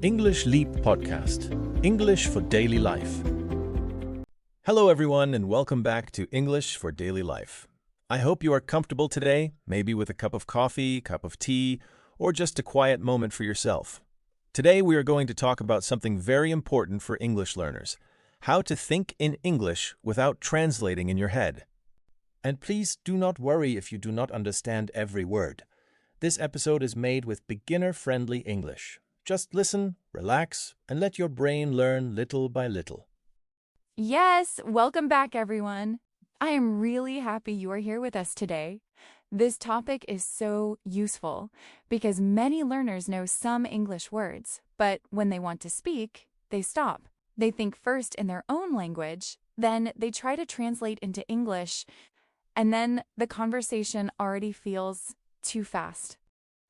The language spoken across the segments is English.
English Leap Podcast, English for Daily Life. Hello everyone and welcome back to English for Daily Life. I hope you are comfortable today, maybe with a cup of coffee, cup of tea, or just a quiet moment for yourself. Today we are going to talk about something very important for English learners, how to think in English without translating in your head. And please do not worry if you do not understand every word. This episode is made with beginner-friendly English. Just listen, relax, and let your brain learn little by little. Yes, welcome back, everyone. I am really happy you are here with us today. This topic is so useful because many learners know some English words, but when they want to speak, they stop. They think first in their own language, then they try to translate into English, and then the conversation already feels too fast.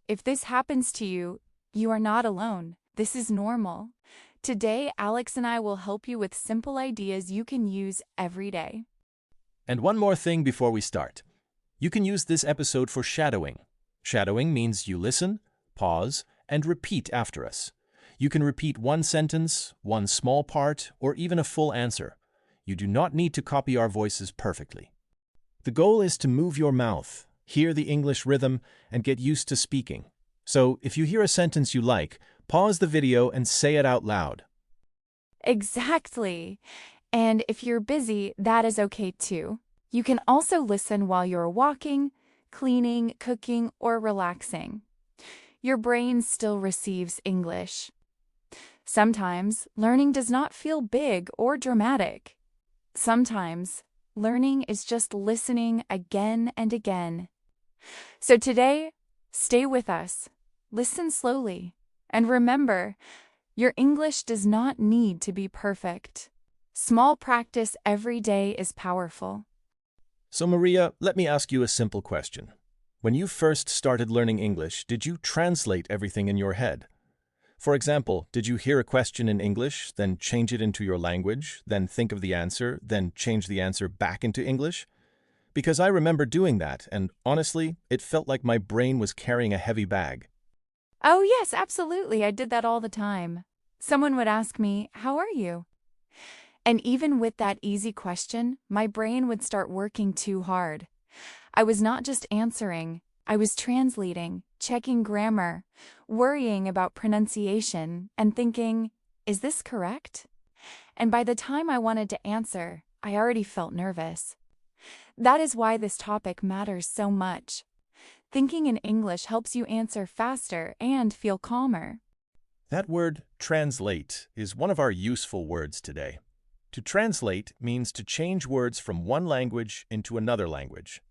If this happens to you, you are not alone. This is normal. Today, Alex and I will help you with simple ideas you can use every day. And one more thing before we start. You can use this episode for shadowing. Shadowing means you listen, pause, and repeat after us. You can repeat one sentence, one small part, or even a full answer. You do not need to copy our voices perfectly. The goal is to move your mouth, hear the English rhythm, and get used to speaking. So, if you hear a sentence you like, pause the video and say it out loud. Exactly. And if you're busy, that is okay too. You can also listen while you're walking, cleaning, cooking, or relaxing. Your brain still receives English. Sometimes, learning does not feel big or dramatic. Sometimes, learning is just listening again and again. So today, stay with us. Listen slowly. And remember, your English does not need to be perfect. Small practice every day is powerful. So Maria, let me ask you a simple question. When you first started learning English, did you translate everything in your head? For example, did you hear a question in English, then change it into your language, then think of the answer, then change the answer back into English? Because I remember doing that, and honestly, it felt like my brain was carrying a heavy bag. Oh, yes, absolutely. I did that all the time. Someone would ask me, "How are you?" And even with that easy question, my brain would start working too hard. I was not just answering, I was translating, checking grammar, worrying about pronunciation, and thinking, "Is this correct?" And by the time I wanted to answer, I already felt nervous. That is why this topic matters so much. Thinking in English helps you answer faster and feel calmer. That word, translate, is one of our useful words today. To translate means to change words from one language into another language.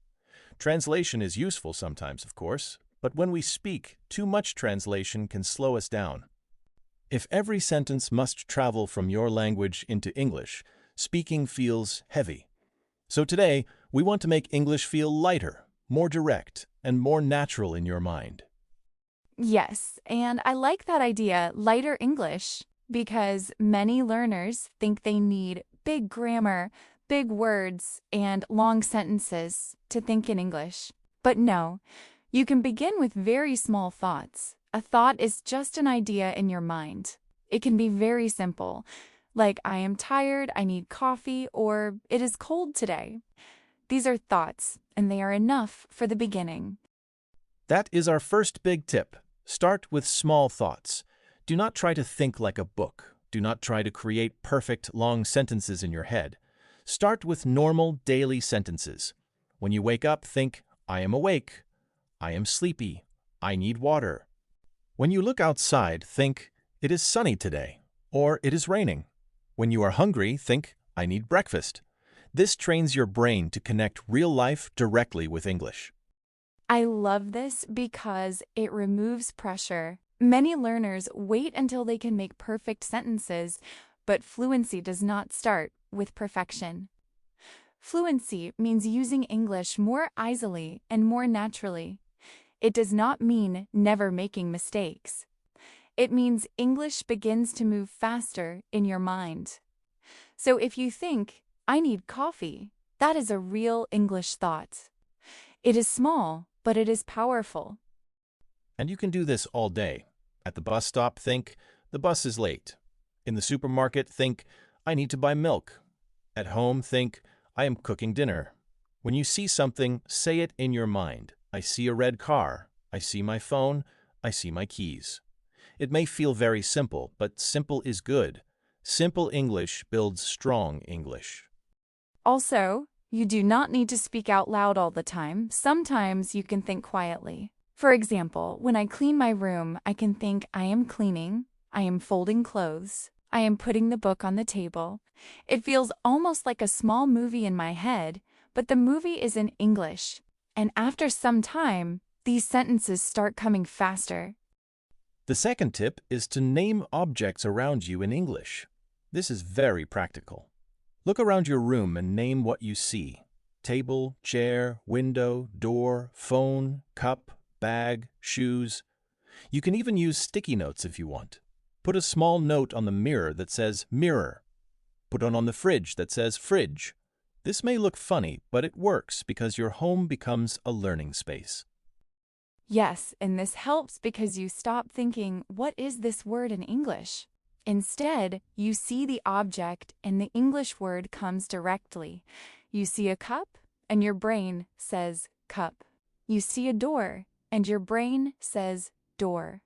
Translation is useful sometimes, of course, but when we speak, too much translation can slow us down. If every sentence must travel from your language into English, speaking feels heavy. So today, we want to make English feel lighter, more direct, and more natural in your mind. Yes, and I like that idea, lighter English, because many learners think they need big grammar, big words, and long sentences to think in English. But no, you can begin with very small thoughts. A thought is just an idea in your mind. It can be very simple, like "I am tired, I need coffee," or "It is cold today." These are thoughts, and they are enough for the beginning. That is our first big tip. Start with small thoughts. Do not try to think like a book. Do not try to create perfect, long sentences in your head. Start with normal, daily sentences. When you wake up, think, "I am awake," "I am sleepy," "I need water." When you look outside, think, "It is sunny today," or "It is raining." When you are hungry, think, "I need breakfast." This trains your brain to connect real life directly with English. I love this because it removes pressure. Many learners wait until they can make perfect sentences, but fluency does not start with perfection. Fluency means using English more easily and more naturally. It does not mean never making mistakes. It means English begins to move faster in your mind. So if you think, "I need coffee," that is a real English thought. It is small, but it is powerful. And you can do this all day. At the bus stop, think, the bus is late. In the supermarket, think, I need to buy milk. At home, think, I am cooking dinner. When you see something, say it in your mind. I see a red car. I see my phone. I see my keys. It may feel very simple, but simple is good. Simple English builds strong English. Also, you do not need to speak out loud all the time. Sometimes you can think quietly. For example, when I clean my room, I can think I am cleaning, I am folding clothes, I am putting the book on the table. It feels almost like a small movie in my head, but the movie is in English. And after some time, these sentences start coming faster. The second tip is to name objects around you in English. This is very practical. Look around your room and name what you see. Table, chair, window, door, phone, cup, bag, shoes. You can even use sticky notes if you want. Put a small note on the mirror that says mirror. Put one on the fridge that says fridge. This may look funny, but it works because your home becomes a learning space. Yes, and this helps because you stop thinking, what is this word in English? Instead, you see the object and the English word comes directly. You see a cup and your brain says cup. You see a door and your brain says door.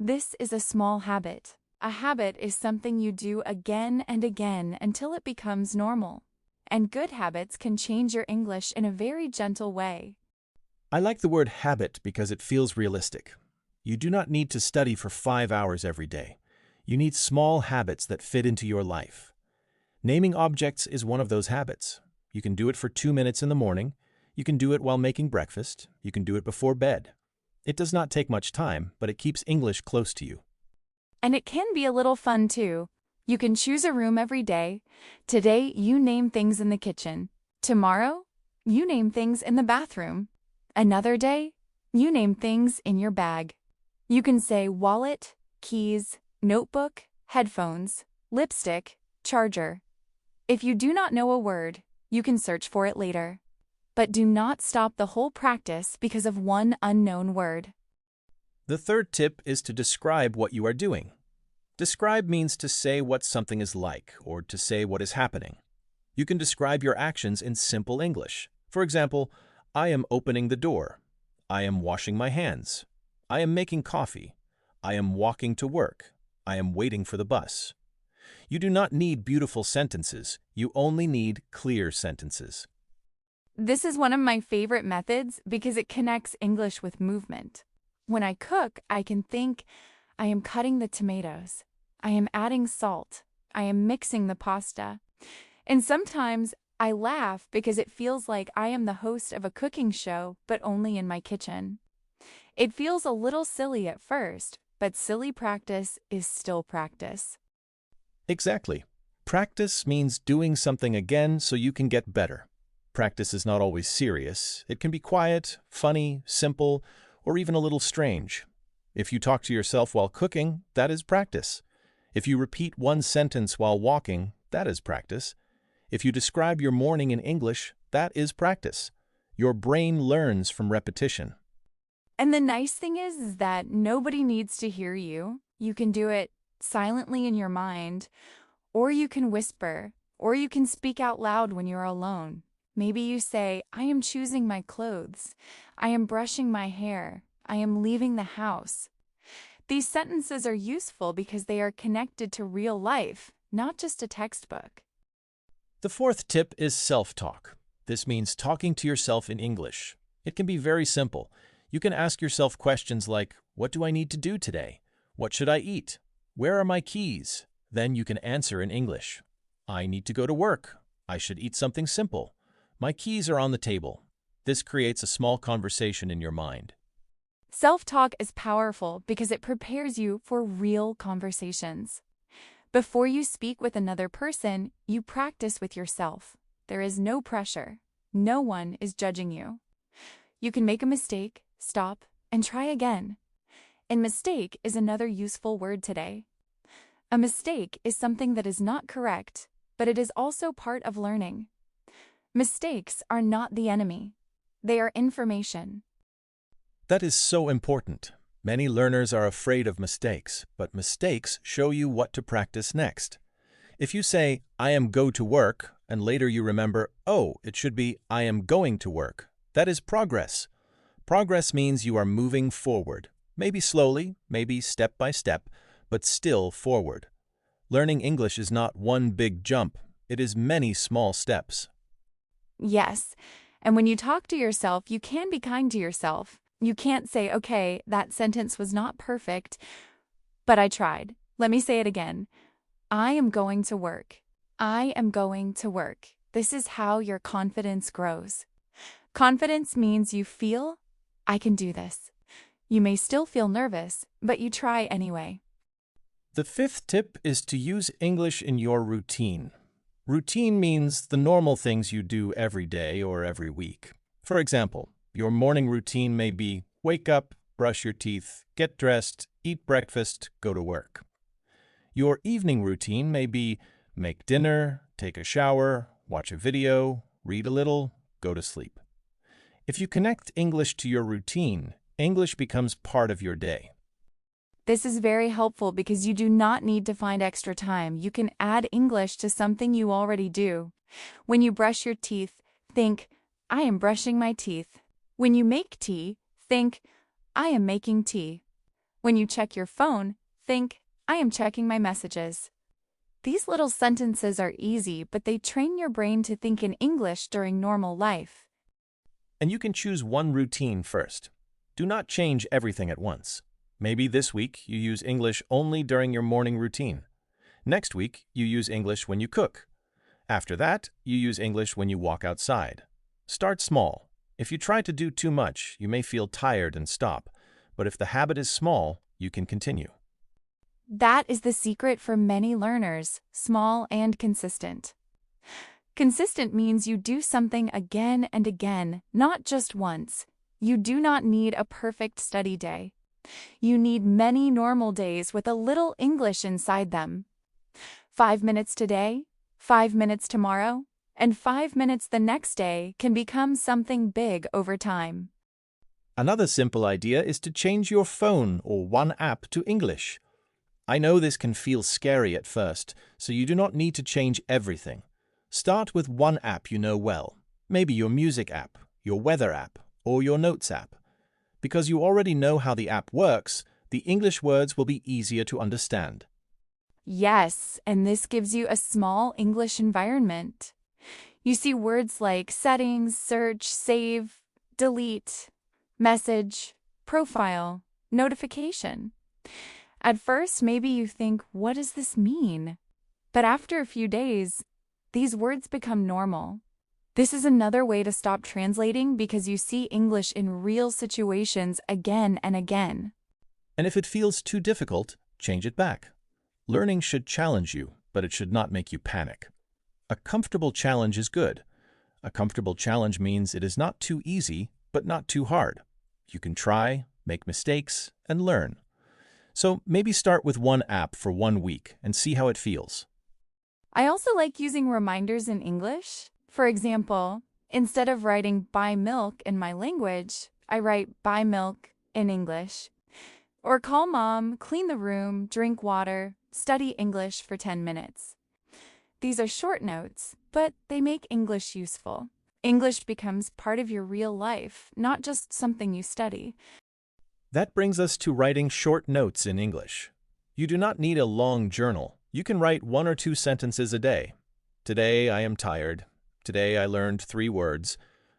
This is a small habit. A habit is something you do again and again until it becomes normal. And good habits can change your English in a very gentle way. I like the word habit because it feels realistic. You do not need to study for 5 hours every day. You need small habits that fit into your life. Naming objects is one of those habits. You can do it for 2 minutes in the morning. You can do it while making breakfast. You can do it before bed. It does not take much time, but it keeps English close to you. And it can be a little fun too. You can choose a room every day. Today, you name things in the kitchen. Tomorrow, you name things in the bathroom. Another day, you name things in your bag. You can say wallet, keys, notebook, headphones, lipstick, charger. If you do not know a word, you can search for it later. But do not stop the whole practice because of one unknown word. The third tip is to describe what you are doing. Describe means to say what something is like or to say what is happening. You can describe your actions in simple English. For example, I am opening the door. I am washing my hands. I am making coffee. I am walking to work. I am waiting for the bus. You do not need beautiful sentences. You only need clear sentences. This is one of my favorite methods because it connects English with movement. When I cook, I can think, I am cutting the tomatoes. I am adding salt. I am mixing the pasta. And sometimes I laugh because it feels like I am the host of a cooking show, but only in my kitchen. It feels a little silly at first, but silly practice is still practice. Exactly. Practice means doing something again so you can get better. Practice is not always serious. It can be quiet, funny, simple, or even a little strange. If you talk to yourself while cooking, that is practice. If you repeat one sentence while walking, that is practice. If you describe your morning in English, that is practice. Your brain learns from repetition. And the nice thing is that nobody needs to hear you. You can do it silently in your mind, or you can whisper, or you can speak out loud when you're alone. Maybe you say, I am choosing my clothes. I am brushing my hair. I am leaving the house. These sentences are useful because they are connected to real life, not just a textbook. The fourth tip is self-talk. This means talking to yourself in English. It can be very simple. You can ask yourself questions like, what do I need to do today? What should I eat? Where are my keys? Then you can answer in English. I need to go to work. I should eat something simple. My keys are on the table. This creates a small conversation in your mind. Self-talk is powerful because it prepares you for real conversations. Before you speak with another person, you practice with yourself. There is no pressure. No one is judging you. You can make a mistake, stop, and try again. And mistake is another useful word today. A mistake is something that is not correct, but it is also part of learning. Mistakes are not the enemy. They are information. That is so important. Many learners are afraid of mistakes, but mistakes show you what to practice next. If you say, I am go to work, and later you remember, oh, it should be, I am going to work, that is progress. Progress means you are moving forward, maybe slowly, maybe step by step, but still forward. Learning English is not one big jump, it is many small steps. Yes, and when you talk to yourself, you can be kind to yourself. You can't say, okay, that sentence was not perfect, but I tried. Let me say it again. I am going to work. I am going to work. This is how your confidence grows. Confidence means you feel, I can do this. You may still feel nervous, but you try anyway. The fifth tip is to use English in your routine. Routine means the normal things you do every day or every week. For example, your morning routine may be wake up, brush your teeth, get dressed, eat breakfast, go to work. Your evening routine may be make dinner, take a shower, watch a video, read a little, go to sleep. If you connect English to your routine, English becomes part of your day. This is very helpful because you do not need to find extra time. You can add English to something you already do. When you brush your teeth, think, I am brushing my teeth. When you make tea, think, I am making tea. When you check your phone, think, I am checking my messages. These little sentences are easy, but they train your brain to think in English during normal life. And you can choose one routine first. Do not change everything at once. Maybe this week you use English only during your morning routine. Next week you use English when you cook. After that, you use English when you walk outside. Start small. If you try to do too much, you may feel tired and stop. But if the habit is small, you can continue. That is the secret for many learners, small and consistent. Consistent means you do something again and again, not just once. You do not need a perfect study day. You need many normal days with a little English inside them. 5 minutes today, 5 minutes tomorrow, and 5 minutes the next day can become something big over time. Another simple idea is to change your phone or one app to English. I know this can feel scary at first, so you do not need to change everything. Start with one app you know well, maybe your music app, your weather app, or your notes app. Because you already know how the app works, the English words will be easier to understand. Yes, and this gives you a small English environment. You see words like settings, search, save, delete, message, profile, notification. At first, maybe you think, what does this mean? But after a few days, these words become normal. This is another way to stop translating because you see English in real situations again and again. And if it feels too difficult, change it back. Learning should challenge you, but it should not make you panic. A comfortable challenge is good. A comfortable challenge means it is not too easy, but not too hard. You can try, make mistakes, and learn. So maybe start with one app for 1 week and see how it feels. I also like using reminders in English. For example, instead of writing buy milk in my language, I write buy milk in English. Or call mom, clean the room, drink water, study English for 10 minutes. These are short notes, but they make English useful. English becomes part of your real life, not just something you study. That brings us to writing short notes in English. You do not need a long journal. You can write 1 or 2 sentences a day. Today I am tired. Today I learned 3 words.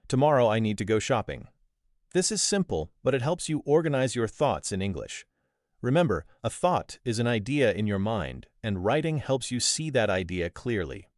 Tomorrow I need to go shopping. This is simple, but it helps you organize your thoughts in English. Remember, a thought is an idea in your mind, and writing helps you see that idea clearly.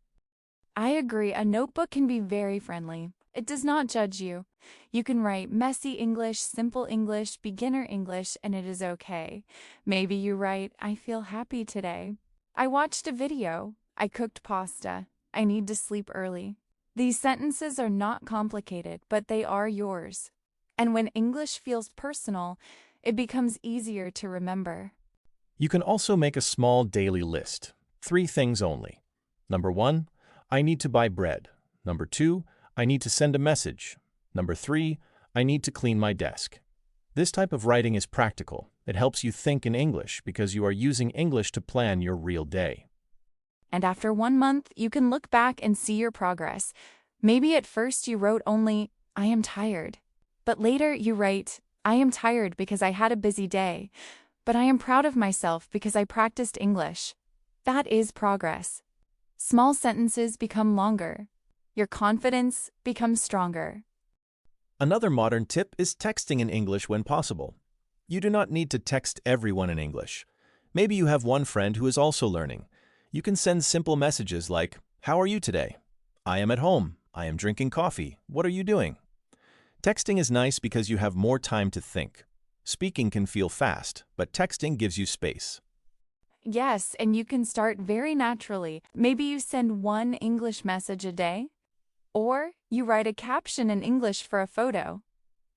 I agree, a notebook can be very friendly. It does not judge you. You can write messy English, simple English, beginner English, and it is okay. Maybe you write, I feel happy today. I watched a video. I cooked pasta. I need to sleep early. These sentences are not complicated, but they are yours. And when English feels personal, it becomes easier to remember. You can also make a small daily list. 3 things only. Number 1, I need to buy bread. Number 2, I need to send a message. Number 3, I need to clean my desk. This type of writing is practical. It helps you think in English because you are using English to plan your real day. And after 1 month, you can look back and see your progress. Maybe at first you wrote only, I am tired. But later you write, I am tired because I had a busy day. But I am proud of myself because I practiced English. That is progress. Small sentences become longer. Your confidence becomes stronger. Another modern tip is texting in English when possible. You do not need to text everyone in English. Maybe you have one friend who is also learning. You can send simple messages like, How are you today? I am at home. I am drinking coffee. What are you doing? Texting is nice because you have more time to think. Speaking can feel fast, but texting gives you space. Yes, and you can start very naturally. Maybe you send one English message a day, or you write a caption in English for a photo,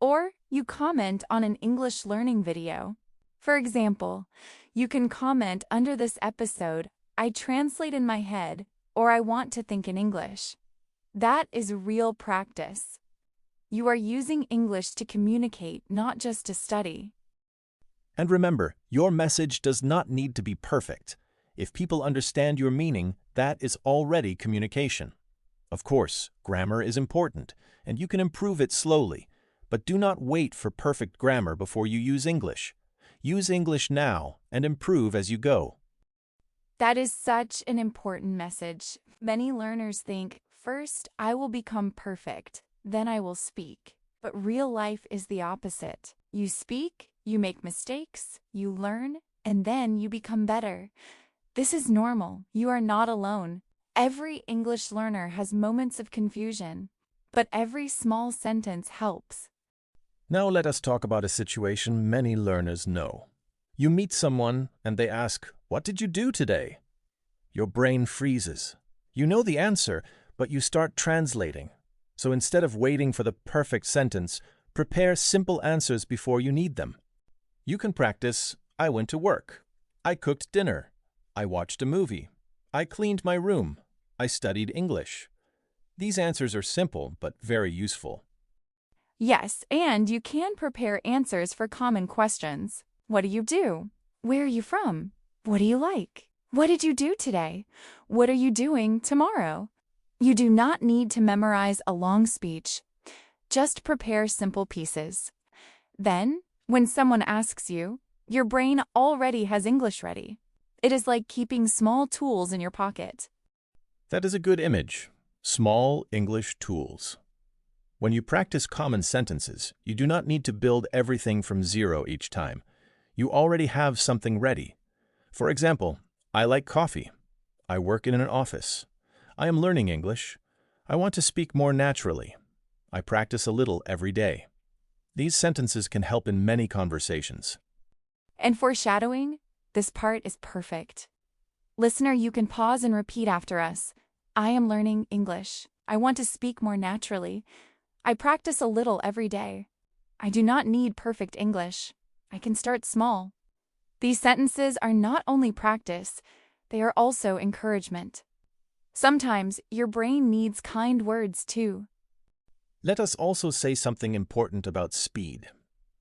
or you comment on an English learning video. For example, you can comment under this episode, I translate in my head, or I want to think in English. That is real practice. You are using English to communicate, not just to study. And remember, your message does not need to be perfect. If people understand your meaning, that is already communication. Of course, grammar is important, and you can improve it slowly, but do not wait for perfect grammar before you use English. Use English now and improve as you go. That is such an important message. Many learners think, first, I will become perfect, then I will speak. But real life is the opposite. You speak, you make mistakes, you learn, and then you become better. This is normal. You are not alone. Every English learner has moments of confusion, but every small sentence helps. Now let us talk about a situation many learners know. You meet someone and they ask, What did you do today? Your brain freezes. You know the answer, but you start translating. So instead of waiting for the perfect sentence, prepare simple answers before you need them. You can practice, I went to work. I cooked dinner. I watched a movie. I cleaned my room. I studied English. These answers are simple but very useful. Yes, and you can prepare answers for common questions. What do you do? Where are you from? What do you like? What did you do today? What are you doing tomorrow? You do not need to memorize a long speech. Just prepare simple pieces. Then, when someone asks you, your brain already has English ready. It is like keeping small tools in your pocket. That is a good image. Small English tools. When you practice common sentences, you do not need to build everything from zero each time. You already have something ready. For example, I like coffee. I work in an office. I am learning English. I want to speak more naturally. I practice a little every day. These sentences can help in many conversations. And foreshadowing, this part is perfect. Listener, you can pause and repeat after us. I am learning English. I want to speak more naturally. I practice a little every day. I do not need perfect English. I can start small. These sentences are not only practice, they are also encouragement. Sometimes your brain needs kind words too. Let us also say something important about speed.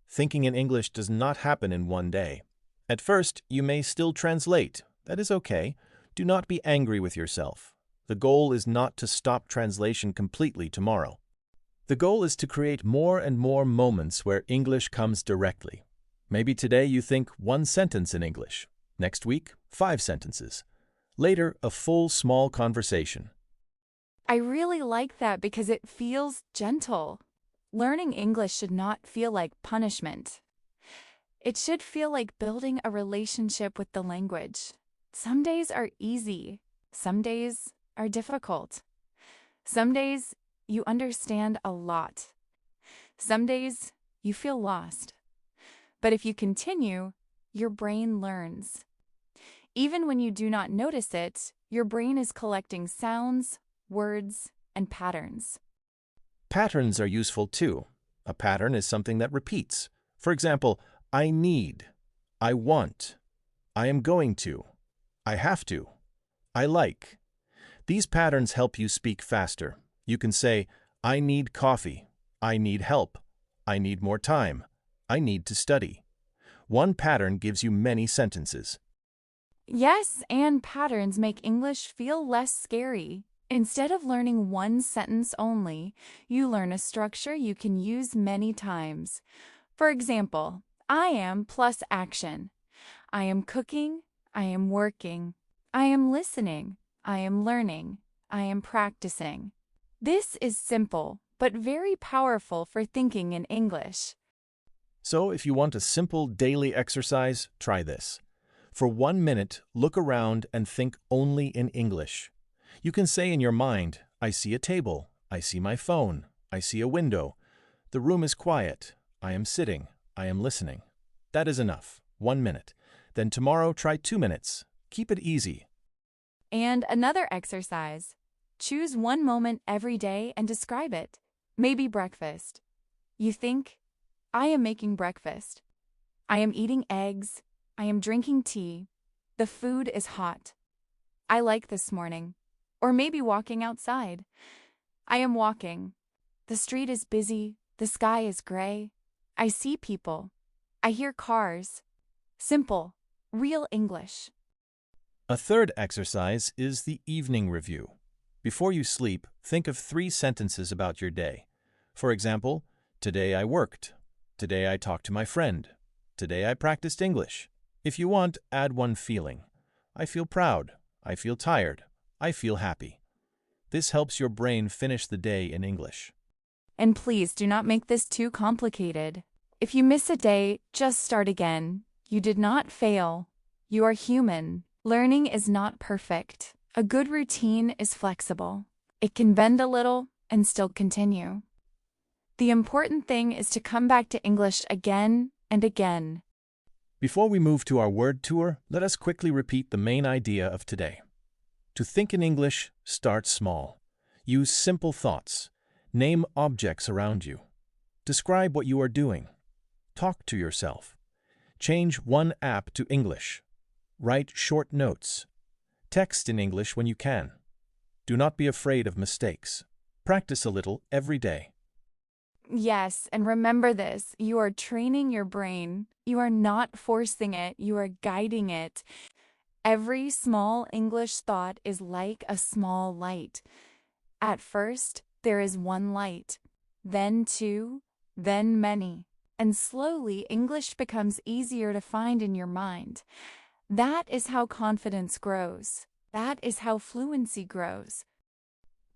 Thinking in English does not happen in one day. At first, you may still translate. That is okay. Do not be angry with yourself. The goal is not to stop translation completely tomorrow. The goal is to create more and more moments where English comes directly. Maybe today you think one sentence in English. Next week, 5 sentences. Later, a full small conversation. I really like that because it feels gentle. Learning English should not feel like punishment. It should feel like building a relationship with the language. Some days are easy. Some days are difficult. Some days you understand a lot. Some days you feel lost. But if you continue, your brain learns. Even when you do not notice it, your brain is collecting sounds, words, and patterns. Patterns are useful too. A pattern is something that repeats. For example, I need, I want, I am going to, I have to, I like. These patterns help you speak faster. You can say, I need coffee, I need help, I need more time, I need to study. One pattern gives you many sentences. Yes, and patterns make English feel less scary. Instead of learning one sentence only, you learn a structure you can use many times. For example, I am plus action. I am cooking. I am working. I am listening. I am learning. I am practicing. This is simple, but very powerful for thinking in English. So if you want a simple daily exercise, try this. For 1 minute, look around and think only in English. You can say in your mind, I see a table, I see my phone, I see a window. The room is quiet, I am sitting, I am listening. That is enough, 1 minute. Then tomorrow try 2 minutes. Keep it easy. And another exercise. Choose one moment every day and describe it. Maybe breakfast. You think, I am making breakfast. I am eating eggs. I am drinking tea. The food is hot. I like this morning. Or maybe walking outside. I am walking. The street is busy. The sky is gray. I see people. I hear cars. Simple, real English. A third exercise is the evening review. Before you sleep, think of 3 sentences about your day. For example, today I worked. Today I talked to my friend. Today I practiced English. If you want, add one feeling. I feel proud. I feel tired. I feel happy. This helps your brain finish the day in English. And please do not make this too complicated. If you miss a day, just start again. You did not fail. You are human. Learning is not perfect. A good routine is flexible. It can bend a little and still continue. The important thing is to come back to English again and again. Before we move to our word tour, let us quickly repeat the main idea of today. To think in English, start small. Use simple thoughts. Name objects around you. Describe what you are doing. Talk to yourself. Change one app to English. Write short notes. Text in English when you can. Do not be afraid of mistakes. Practice a little every day. Yes, and remember this, you are training your brain. You are not forcing it, you are guiding it. Every small English thought is like a small light. At first, there is one light, then 2, then many, and slowly English becomes easier to find in your mind. That is how confidence grows. That is how fluency grows.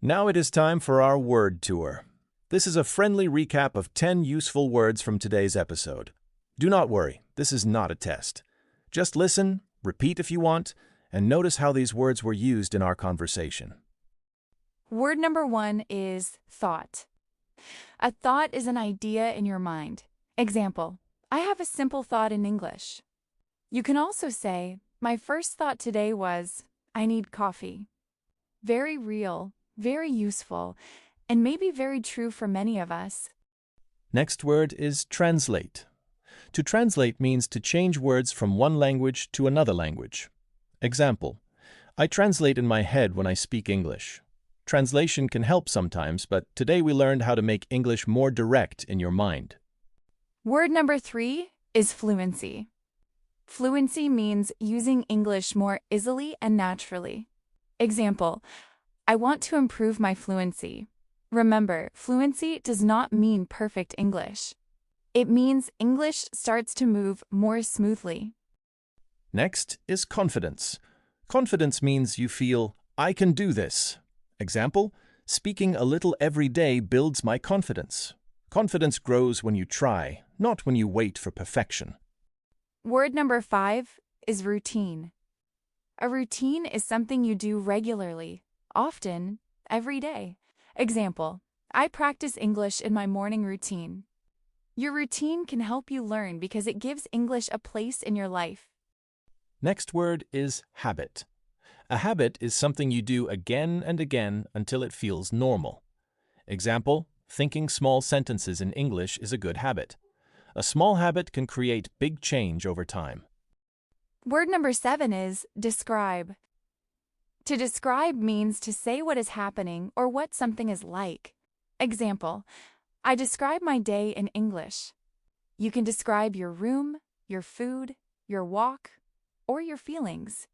Now it is time for our word tour. This is a friendly recap of 10 useful words from today's episode. Do not worry, this is not a test. Just listen, repeat if you want, and notice how these words were used in our conversation. Word number 1 is thought. A thought is an idea in your mind. Example, I have a simple thought in English. You can also say, my first thought today was, I need coffee. Very real, very useful, and maybe very true for many of us. Next word is translate. To translate means to change words from one language to another language. Example, I translate in my head when I speak English. Translation can help sometimes, but today we learned how to make English more direct in your mind. Word number 3 is fluency. Fluency means using English more easily and naturally. Example, I want to improve my fluency. Remember, fluency does not mean perfect English. It means English starts to move more smoothly. Next is confidence. Confidence means you feel, I can do this. Example, speaking a little every day builds my confidence. Confidence grows when you try, not when you wait for perfection. Word number 5 is routine. A routine is something you do regularly, often, every day. Example, I practice English in my morning routine. Your routine can help you learn because it gives English a place in your life. Next word is habit. A habit is something you do again and again until it feels normal. Example, thinking small sentences in English is a good habit. A small habit can create big change over time. Word number 7 is describe. To describe means to say what is happening or what something is like. Example, I describe my day in English. You can describe your room, your food, your walk, or your feelings.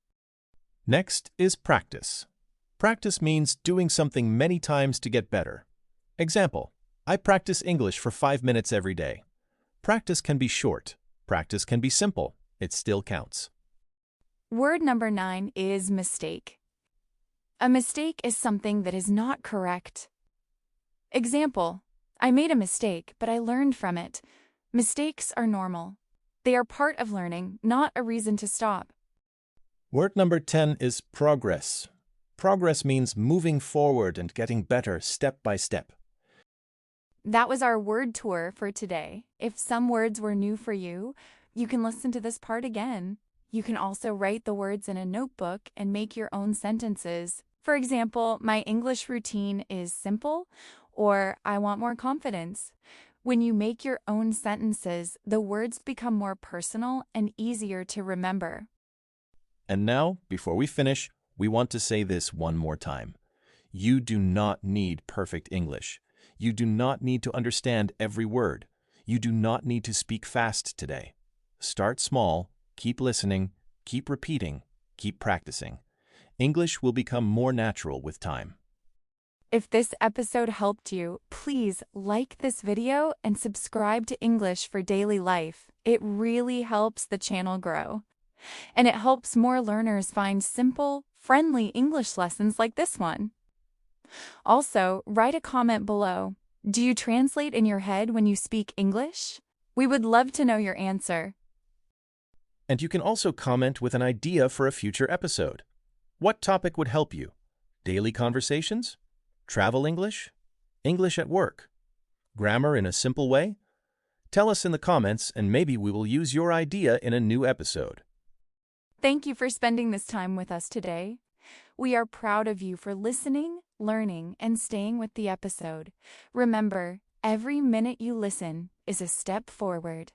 Next is practice. Practice means doing something many times to get better. Example, I practice English for 5 minutes every day. Practice can be short. Practice can be simple. It still counts. Word number 9 is mistake. A mistake is something that is not correct. Example, I made a mistake, but I learned from it. Mistakes are normal. They are part of learning, not a reason to stop. Word number 10 is progress. Progress means moving forward and getting better step by step. That was our word tour for today. If some words were new for you, you can listen to this part again. You can also write the words in a notebook and make your own sentences. For example, my English routine is simple, or I want more confidence. When you make your own sentences, the words become more personal and easier to remember. And now, before we finish, we want to say this one more time. You do not need perfect English. You do not need to understand every word. You do not need to speak fast today. Start small, keep listening, keep repeating, keep practicing. English will become more natural with time. If this episode helped you, please like this video and subscribe to English for Daily Life. It really helps the channel grow. And it helps more learners find simple, friendly English lessons like this one. Also, write a comment below. Do you translate in your head when you speak English? We would love to know your answer. And you can also comment with an idea for a future episode. What topic would help you? Daily conversations? Travel English? English at work? Grammar in a simple way? Tell us in the comments and maybe we will use your idea in a new episode. Thank you for spending this time with us today. We are proud of you for listening, learning, and staying with the episode. Remember, every minute you listen is a step forward.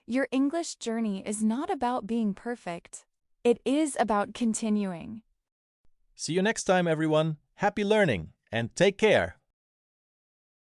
Your English journey is not about being perfect. It is about continuing. See you next time, everyone. Happy learning and take care.